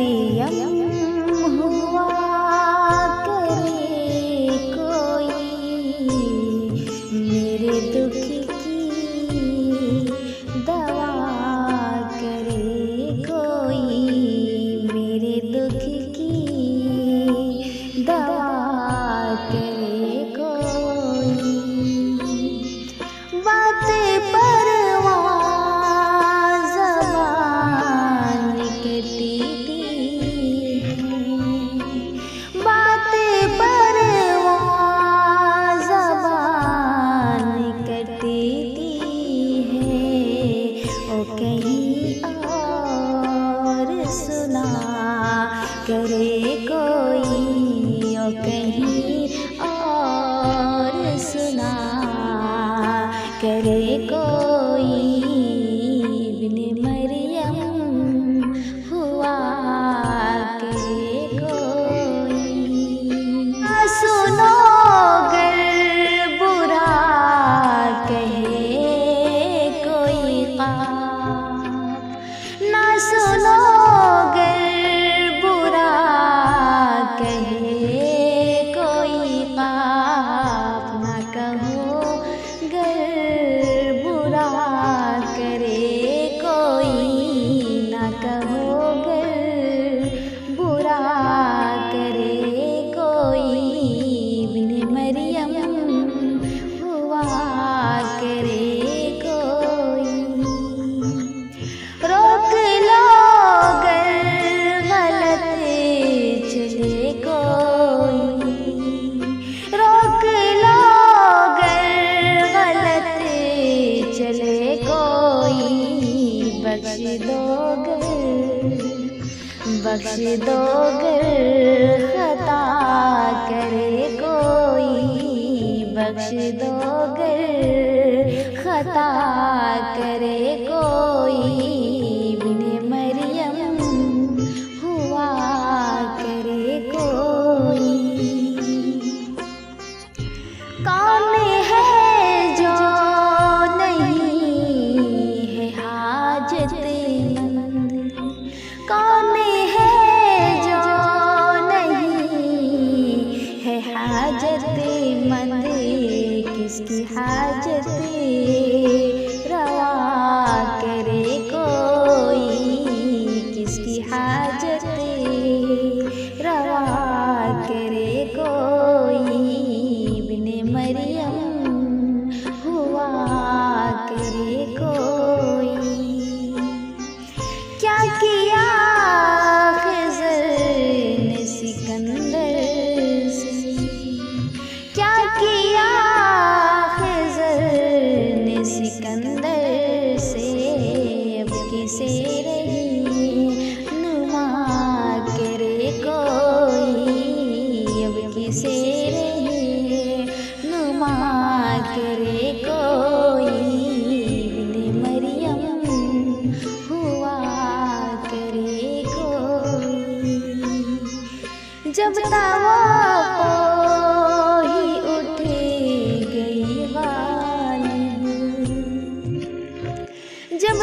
मरियम हुआ करे कोई, मेरे दुख की दवा करे कोई, मेरे दुख की दवा करे कोई। बात परवां ज़बान करती है, बात परवां ज़बान करती है, ओ कहीं और सुना करे कोई, ओ कहीं और सुना करे कोई, बिन मरियम हुआ करे कोई। ना सुनो गर बुरा कहे कोई ख्वाब, ना सुनो गर बुरा कहे कोई ख्वाब, ना कहो गर बुरा करे कोई, ना कहो गर बुरा करे कोई, बिन मरियम हुआ करे कोई। रोक लो गर गलत चले कोई, रोक लो गर गलत चले कोई, बख्श दो गर खता करे कोई, बख्श दो गर खता करे कोई, बिन मरियम हुआ करे कोई। कौन है जो नहीं है हाजतमंद, कौन है जो नहीं है हाजतमंद, किसकी हाजत रवा करे कोई, किसकी हाजत रवा करे कोई, बिन मरियम हुआ करे कोई। क्या किया खिज़र ने सिकंदर से, क्या किया खिज़र ने सिकंदर से, अब किसे रही नुमा करे कोई, अब किसे रही नुमा करे कोई, बिन मरियम हुआ करे कोई। जब तवा ही उठ गई गालिब, जब